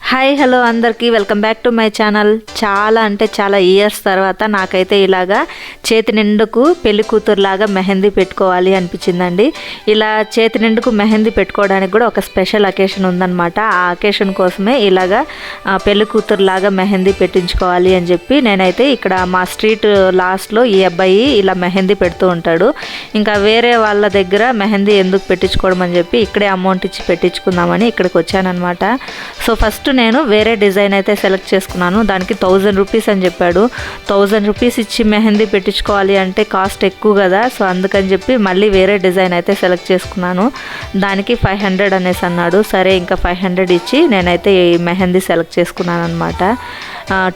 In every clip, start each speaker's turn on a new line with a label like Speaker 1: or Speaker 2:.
Speaker 1: Hi hello అందరికీ welcome back to my channel. చాలా years తర్వాత నాకైతే ఇలాగా చేతి నిండుకు పెళ్లి కూతురులాగా మెహందీ పెట్టుకోవాలి అనిపించిందండి. ఇలా చేతి నిండుకు మెహందీ పెట్టుకోవడానికి కూడా ఒక స్పెషల్ అకేషన్ ఉందన్నమాట. ఆ అకేషన్ కోసమే ఇలాగా పెళ్లి కూతురులాగా మెహందీ పెట్టించుకోవాలి అని చెప్పి నేనైతే ఇక్కడ మా స్ట్రీట్ లాస్ట్లో ఈ అబ్బాయి ఇలా మెహందీ పెడుతూ ఉంటాడు. ఇంకా వేరే వాళ్ళ దగ్గర మెహందీ ఎందుకు పెట్టించుకోవడం అని చెప్పి ఇక్కడే అమౌంట్ ఇచ్చి పెట్టించుకుందామని ఇక్కడికి వచ్చానమాట. సో ఫస్ట్ నేను వేరే డిజైన్ అయితే సెలెక్ట్ చేసుకున్నాను. దానికి 1000 రూపీస్ అని చెప్పాడు. 1000 రూపీస్ ఇచ్చి మెహందీ పెట్టించుకోవాలి అంటే కాస్ట్ ఎక్కువ కదా. సో అందుకని చెప్పి మళ్ళీ వేరే డిజైన్ అయితే సెలెక్ట్ చేసుకున్నాను. దానికి 500 అనేసి అన్నాడు. సరే ఇంకా 500 ఇచ్చి నేనైతే ఈ మెహందీ సెలెక్ట్ చేసుకున్నాను అనమాట.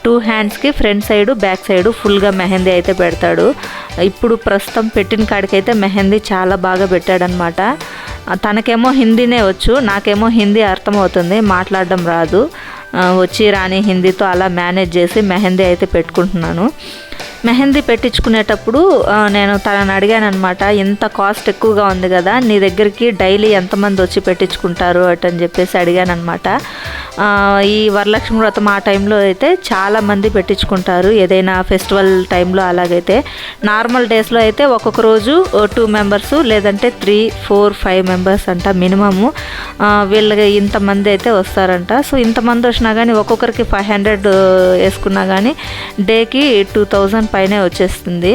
Speaker 1: 2 హ్యాండ్స్కి ఫ్రంట్ సైడు బ్యాక్ సైడు ఫుల్గా మెహందీ అయితే పెడతాడు. ఇప్పుడు ప్రస్తుతం పెట్టిన కాడికైతే మెహందీ చాలా బాగా పెట్టాడనమాట. తనకేమో హిందీనే వచ్చు, నాకేమో హిందీ అర్థమవుతుంది, మాట్లాడడం రాదు. వచ్చి రాని హిందీతో అలా మేనేజ్ చేసి మెహందీ అయితే పెట్టుకుంటున్నాను. మెహందీ పెట్టించుకునేటప్పుడు నేను తనని అడిగాను అనమాట, ఇంత కాస్ట్ ఎక్కువగా ఉంది కదా, నీ దగ్గరికి డైలీ ఎంతమంది వచ్చి పెట్టించుకుంటారు అని చెప్పేసి అడిగాను అనమాట. ఈ వరలక్ష్మి వ్రతం ఆ టైంలో అయితే చాలామంది పెట్టించుకుంటారు, ఏదైనా ఫెస్టివల్ టైంలో. అలాగైతే నార్మల్ డేస్లో అయితే ఒక్కొక్క రోజు 2 మెంబర్స్ లేదంటే 3, 4, 5 మెంబర్స్ అంట మినిమము. వీళ్ళకి ఇంతమంది అయితే వస్తారంట. సో ఇంతమంది వచ్చినా కానీ ఒక్కొక్కరికి 500 వేసుకున్నా కానీ డేకి 2000 పైనే వచ్చేస్తుంది.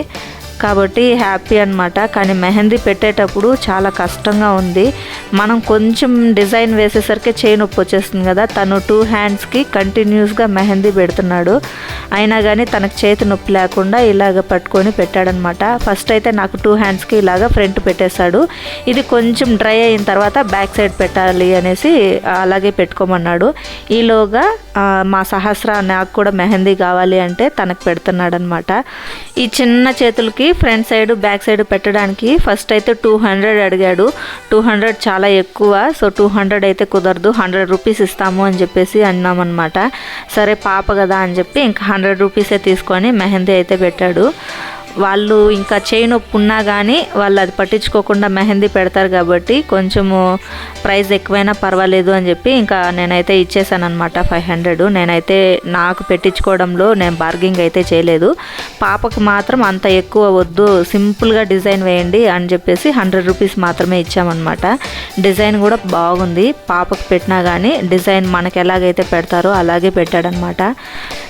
Speaker 1: కాబట్టి హ్యాపీ అనమాట. కానీ మెహందీ పెట్టేటప్పుడు చాలా కష్టంగా ఉంది. మనం కొంచెం డిజైన్ వేసేసరికి చేయి నొప్పి వచ్చేస్తుంది కదా. తను 2 హ్యాండ్స్కి కంటిన్యూస్గా మెహందీ పెడుతున్నాడు. అయినా కానీ తనకు చేతి నొప్పి లేకుండా ఇలాగ పట్టుకొని పెట్టాడనమాట. ఫస్ట్ అయితే నాకు 2 హ్యాండ్స్కి ఇలాగ ఫ్రంట్ పెట్టేశాడు. ఇది కొంచెం డ్రై అయిన తర్వాత బ్యాక్ సైడ్ పెట్టాలి అనేసి అలాగే పెట్టుకోమన్నాడు. ఈలోగా మా సహస్ర నాకు కూడా మెహందీ కావాలి అంటే తనకు పెడుతున్నాడు అనమాట. ఈ చిన్న చేతులకి ఫ్రంట్ సైడ్ బ్యాక్ సైడ్ పెట్టడానికి ఫస్ట్ అయితే 200 అడిగాడు. 200 చాలా ఎక్కువ. సో 200 అయితే కుదరదు, 100 రూపీస్ ఇస్తాము అని చెప్పేసి అన్నామన్నమాట. సరే పాప కదా అని చెప్పి ఇంకా 100 రూపీసే తీసుకొని మెహందీ అయితే పెట్టాడు. వాళ్ళు ఇంకా చేయి నొప్పి ఉన్నా కానీ వాళ్ళు అది పట్టించుకోకుండా మెహందీ పెడతారు కాబట్టి కొంచెము ప్రైస్ ఎక్కువైనా పర్వాలేదు అని చెప్పి ఇంకా నేనైతే ఇచ్చేసాను అనమాట 500. నేనైతే నాకు పెట్టించుకోవడంలో నేను బార్గింగ్ అయితే చేయలేదు. పాపకు మాత్రం అంత ఎక్కువ వద్దు, సింపుల్గా డిజైన్ వేయండి అని చెప్పేసి 100 రూపీస్ మాత్రమే ఇచ్చామన్నమాట. డిజైన్ కూడా బాగుంది. పాపకు పెట్టినా కానీ డిజైన్ మనకు ఎలాగైతే పెడతారో అలాగే పెట్టాడనమాట.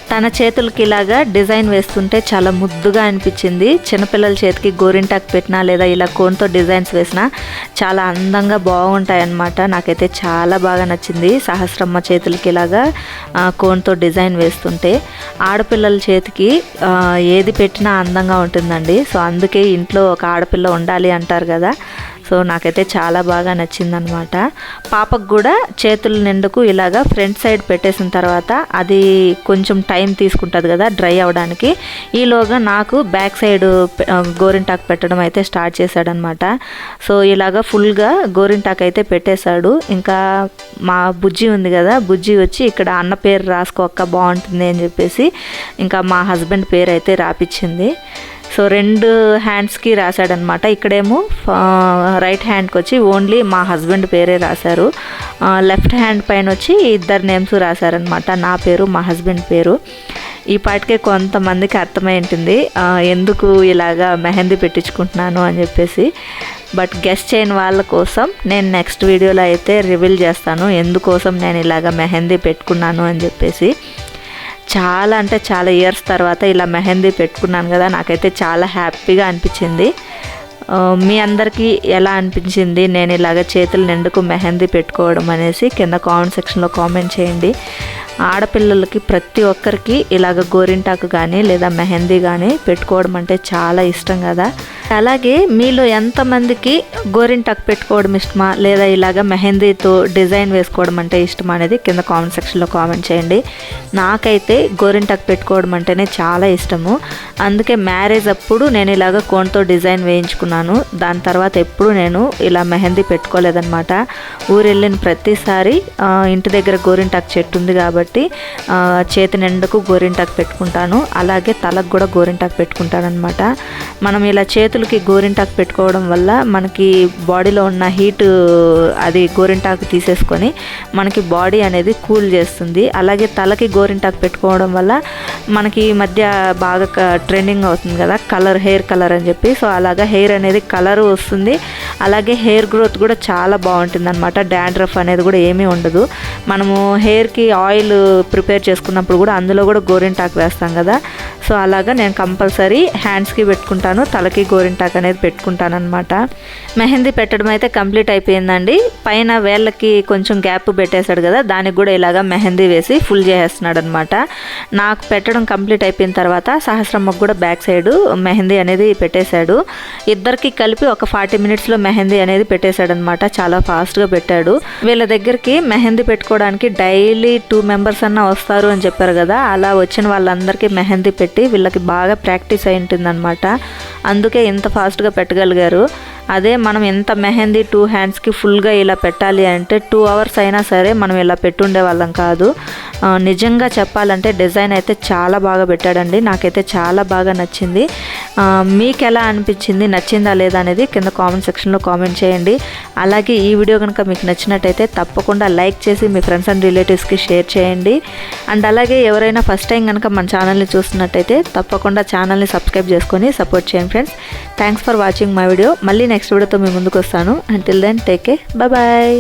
Speaker 1: తన చేతులకి ఇలాగా డిజైన్ వేస్తుంటే చాలా ముద్దుగా అనిపించింది. చిన్నపిల్లల చేతికి గోరింటాకు పెట్టినా లేదా ఇలా కోన్తో డిజైన్స్ వేసినా చాలా అందంగా బాగుంటాయి అన్నమాట. నాకైతే చాలా బాగా నచ్చింది సహస్రమ్మ చేతులకి ఇలాగా కోన్తో డిజైన్ వేస్తుంటే. ఆడపిల్లల చేతికి ఏది పెట్టినా అందంగా ఉంటుందండి. సో అందుకే ఇంట్లో ఒక ఆడపిల్ల ఉండాలి అంటారు కదా. సో నాకైతే చాలా బాగా నచ్చిందనమాట. పాపకు కూడా చేతుల నిండుకు ఇలాగా ఫ్రంట్ సైడ్ పెట్టేసిన తర్వాత అది కొంచెం టైం తీసుకుంటుంది కదా డ్రై అవ్వడానికి. ఈలోగా నాకు బ్యాక్ సైడ్ గోరింటాకు పెట్టడం అయితే స్టార్ట్ చేశాడనమాట. సో ఇలాగా ఫుల్గా గోరింటాకు అయితే పెట్టేశాడు. ఇంకా మా బుజ్జి ఉంది కదా, బుజ్జి వచ్చి ఇక్కడ అన్న పేరు రాసుకోక బాగుంటుంది అని చెప్పేసి ఇంకా మా హస్బెండ్ పేరు అయితే రాపిచ్చింది. సో 2 హ్యాండ్స్కి రాశాడనమాట. ఇక్కడేమో రైట్ హ్యాండ్కి వచ్చి ఓన్లీ మా హస్బెండ్ పేరే రాశారు. లెఫ్ట్ హ్యాండ్ పైన వచ్చి 2 నేమ్స్ రాశారనమాట, నా పేరు మా హస్బెండ్ పేరు. ఈ పాటికే కొంతమందికి అర్థమై ఉంటుంది ఎందుకు ఇలాగా మెహందీ పెట్టించుకుంటున్నాను అని చెప్పేసి. బట్ గెస్ట్ చేయని వాళ్ళ కోసం నేను నెక్స్ట్ వీడియోలో అయితే రివీల్ చేస్తాను ఎందుకోసం నేను ఇలాగ మెహందీ పెట్టుకున్నాను అని చెప్పేసి. చాలా ఇయర్స్ తర్వాత ఇలా మెహందీ పెట్టుకున్నాను కదా, నాకైతే చాలా హ్యాపీగా అనిపించింది. మీ అందరికీ ఎలా అనిపించింది నేను ఇలాగ చేతులు నిండుకు మెహందీ పెట్టుకోవడం అనేసి కింద కామెంట్ సెక్షన్లో కామెంట్ చేయండి. ఆడపిల్లలకి ప్రతి ఒక్కరికి ఇలాగ గోరింటాకు కానీ లేదా మెహందీ కానీ పెట్టుకోవడం అంటే చాలా ఇష్టం కదా. అలాగే మీలో ఎంతమందికి గోరింటాకు పెట్టుకోవడం ఇష్టమా లేదా ఇలాగ మెహందీతో డిజైన్ వేసుకోవడం అంటే ఇష్టమా అనేది కింద కామెంట్ సెక్షన్లో కామెంట్ చేయండి. నాకైతే గోరింటాకు పెట్టుకోవడం అంటేనే చాలా ఇష్టము. అందుకే మ్యారేజ్ అప్పుడు నేను ఇలాగ కోన్తో డిజైన్ వేయించుకున్నాను. దాని తర్వాత ఎప్పుడు నేను ఇలా మెహందీ పెట్టుకోలేదన్నమాట. ఊరు వెళ్ళిన ప్రతిసారి ఇంటి దగ్గర గోరింటాకు చెట్టు ఉంది కాబట్టి కాబట్టి చేతి నిండుకు గోరింటాకు పెట్టుకుంటాను. అలాగే తలకు కూడా గోరింటాకు పెట్టుకుంటాను అనమాట. మనం ఇలా చేతులకి గోరింటాకు పెట్టుకోవడం వల్ల మనకి బాడీలో ఉన్న హీట్ అది గోరింటాకు తీసేసుకొని మనకి బాడీ అనేది కూల్ చేస్తుంది. అలాగే తలకి గోరింటాకు పెట్టుకోవడం వల్ల మనకి ఈ మధ్య బాగా ట్రెండింగ్ అవుతుంది కదా హెయిర్ కలర్ అని చెప్పి. సో అలాగా హెయిర్ అనేది కలర్ వస్తుంది. అలాగే హెయిర్ గ్రోత్ కూడా చాలా బాగుంటుంది అనమాట. డాండ్రఫ్ అనేది కూడా ఏమీ ఉండదు. మనము హెయిర్కి ఆయిల్ ప్రిపేర్ చేసుకున్నప్పుడు కూడా అందులో కూడా గోరింటాకు వేస్తాం కదా. సో అలాగా నేను కంపల్సరీ హ్యాండ్స్కి పెట్టుకుంటాను, తలకి గోరింటాకు అనేది పెట్టుకుంటాను అనమాట. మెహందీ పెట్టడం అయితే కంప్లీట్ అయిపోయిందండి. పైన వేళ్ళకి కొంచెం గ్యాప్ పెట్టేశాడు కదా, దానికి కూడా ఇలాగా మెహందీ వేసి ఫుల్ చేసేస్తున్నాడు అనమాట. నాకు పెట్టడం కంప్లీట్ అయిపోయిన తర్వాత సహస్రమ్మకు కూడా బ్యాక్ సైడ్ మెహందీ అనేది పెట్టేశాడు. ఇద్దరికి కలిపి ఒక 40 మినిట్స్లో మెహందీ అనేది పెట్టేశాడు అనమాట. చాలా ఫాస్ట్గా పెట్టాడు. వీళ్ళ దగ్గరికి మెహందీ పెట్టుకోవడానికి డైలీ 2 మెంబర్స్ అన్నా వస్తారు అని చెప్పారు కదా. అలా వచ్చిన వాళ్ళందరికీ మెహందీ పెట్టి వీళ్ళకి బాగా ప్రాక్టీస్ అయి ఉంటుంది అనమాట. అందుకే ఇంత ఫాస్ట్గా పెట్టగలిగారు. అదే మనం ఎంత మెహందీ 2 హ్యాండ్స్కి ఫుల్గా ఇలా పెట్టాలి అంటే 2 అవర్స్ అయినా సరే మనం ఇలా పెట్టుండే వాళ్ళం కాదు. నిజంగా చెప్పాలంటే డిజైన్ అయితే చాలా బాగా పెట్టాడండి. నాకైతే చాలా బాగా నచ్చింది. మీకు ఎలా అనిపించింది, నచ్చిందా లేదా అనేది కింద కామెంట్ సెక్షన్లో కామెంట్ చేయండి. అలాగే ఈ వీడియో కనుక మీకు నచ్చినట్టయితే తప్పకుండా లైక్ చేసి మీ ఫ్రెండ్స్ అండ్ రిలేటివ్స్కి షేర్ చేయండి. అండ్ అలాగే ఎవరైనా ఫస్ట్ టైం కనుక మన ఛానల్ని చూస్తున్నట్టయితే తప్పకుండా ఛానల్ని సబ్స్క్రైబ్ చేసుకొని సపోర్ట్ చేయండి friends. Thanks for watching my video. మళ్ళీ నెక్స్ట్ వీడియోతో మీ ముందుకు వస్తాను. Until then take care, bye.